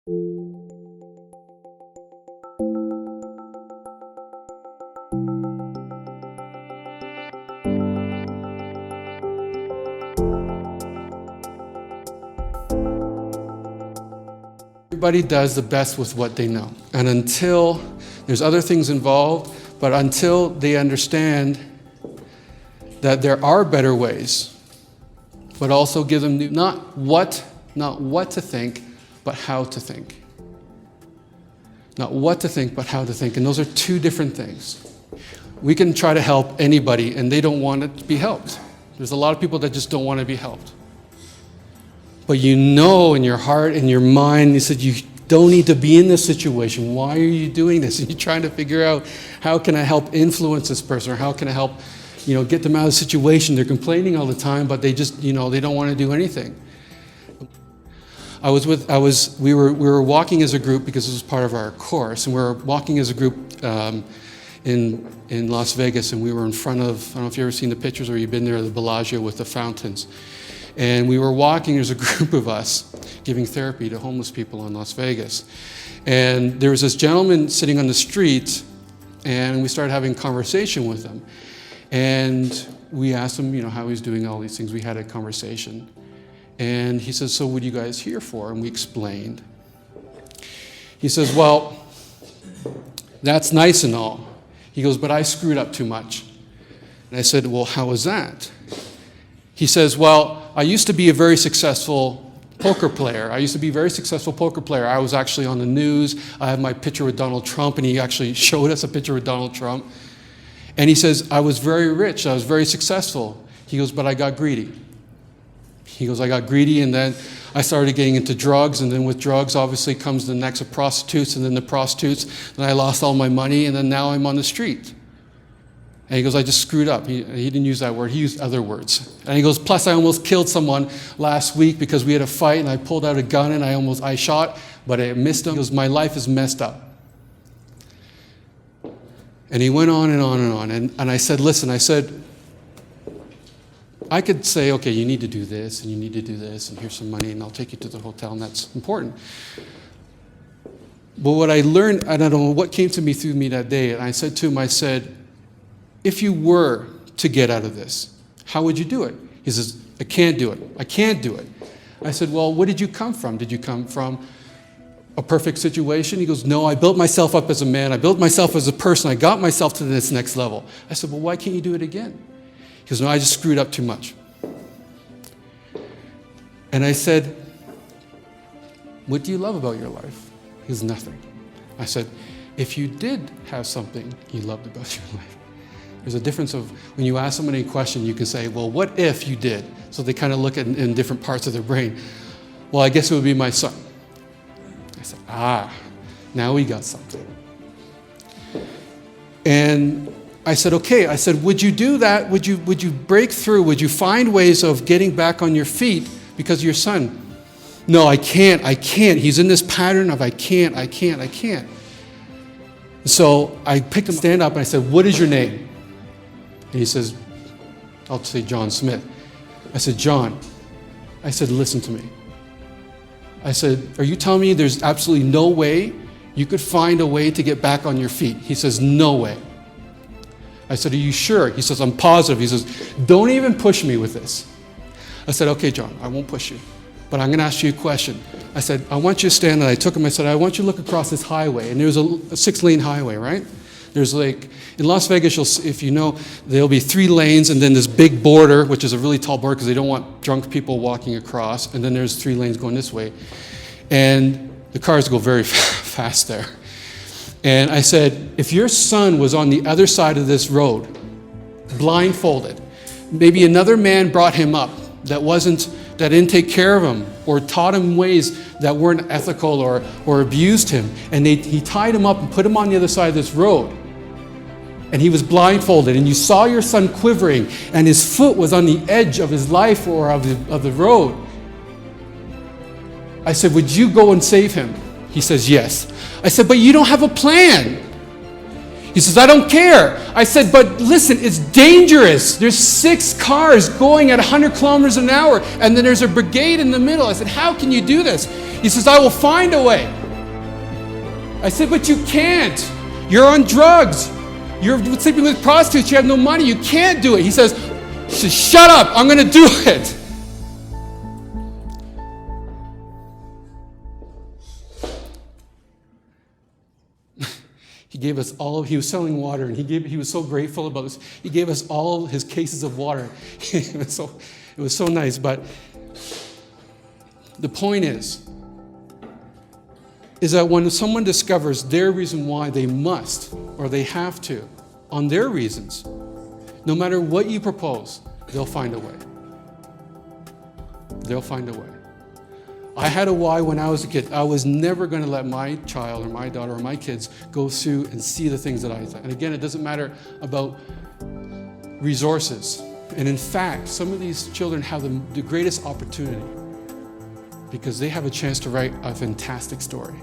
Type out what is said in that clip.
Everybody does the best with what they know. And until there's other things involved, but until they understand that there are better ways, but also give them not what to think, but how to think. Not what to think, but how to think. And those are two different things. We can try to help anybody, and they don't want to be helped. There's a lot of people that just don't want to be helped. But you know in your heart, in your mind, you said you don't need to be in this situation. Why are you doing this? And you're trying to figure out, how can I help influence this person? Or how can I help, get them out of the situation? They're complaining all the time, but they just, they don't want to do anything. We were walking as a group because this was part of our course, and we were walking as a group in Las Vegas, and we were in front of, I don't know if you've ever seen the pictures or you've been there, the Bellagio with the fountains. And we were walking, there's a group of us giving therapy to homeless people in Las Vegas. And there was this gentleman sitting on the street, and we started having a conversation with him. And we asked him, how he's doing all these things. We had a conversation. And he says, so what are you guys here for? And we explained. He says, well, that's nice and all. He goes, but I screwed up too much. And I said, well, how was that? He says, well, I used to be a very successful poker player. I was actually on the news. I have my picture with Donald Trump, and he actually showed us a picture with Donald Trump. And he says, I was very rich. I was very successful. He goes, but I got greedy. He goes, I got greedy, and then I started getting into drugs, and then with drugs, obviously, comes the next of prostitutes, and then the prostitutes, and I lost all my money, and then now I'm on the street. And he goes, I just screwed up. He didn't use that word. He used other words. And he goes, plus I almost killed someone last week because we had a fight, and I pulled out a gun, and I shot, but I missed him. He goes, my life is messed up. And he went on and on and on. And I said, listen, I could say, okay, you need to do this, and you need to do this, and here's some money, and I'll take you to the hotel, and that's important. But what I learned, I don't know what came to me through me that day, and I said to him, if you were to get out of this, how would you do it? He says, I can't do it. I can't do it. I said, well, where did you come from? Did you come from a perfect situation? He goes, no, I built myself up as a man. I built myself as a person. I got myself to this next level. I said, well, why can't you do it again? He goes, no, I just screwed up too much. And I said, what do you love about your life? He goes, nothing. I said, if you did have something you loved about your life, there's a difference of when you ask somebody a question, you can say, well, what if you did? So they kind of look at in different parts of their brain. Well, I guess it would be my son. I said, now we got something. And I said, okay. I said, would you do that? Would you break through? Would you find ways of getting back on your feet because of your son? No, I can't. He's in this pattern of I can't. So I picked him, stand up, and I said, what is your name? And he says, I'll say John Smith. I said, John. I said, listen to me. I said, are you telling me there's absolutely no way you could find a way to get back on your feet? He says, no way. I said, are you sure? He says, I'm positive. He says, don't even push me with this. I said, okay, John, I won't push you, but I'm going to ask you a question. I said, I want you to stand, and I took him, I said, I want you to look across this highway, and there's a 6-lane highway, right? There's in Las Vegas, if you know, there'll be 3 lanes, and then this big border, which is a really tall border because they don't want drunk people walking across, and then there's 3 lanes going this way. And the cars go very fast there. And I said, if your son was on the other side of this road, blindfolded, maybe another man brought him up that didn't take care of him or taught him ways that weren't ethical or abused him, and he tied him up and put him on the other side of this road, and he was blindfolded, and you saw your son quivering, and his foot was on the edge of his life or of the road. I said, would you go and save him? He says, yes. I said, but you don't have a plan. He says, I don't care. I said, but listen, it's dangerous. There's 6 cars going at 100 kilometers an hour, and then there's a brigade in the middle. I said, how can you do this? He says, I will find a way. I said, but you can't. You're on drugs. You're sleeping with prostitutes. You have no money. You can't do it. He says, shut up. I'm going to do it. He gave us all, he was selling water, and he was so grateful about this. He gave us all his cases of water. It was so nice. But the point is that when someone discovers their reason why they must or they have to, on their reasons, no matter what you propose, they'll find a way. They'll find a way. I had a why when I was a kid. I was never going to let my child or my daughter or my kids go through and see the things that I did. And again, it doesn't matter about resources. And in fact, some of these children have the greatest opportunity because they have a chance to write a fantastic story.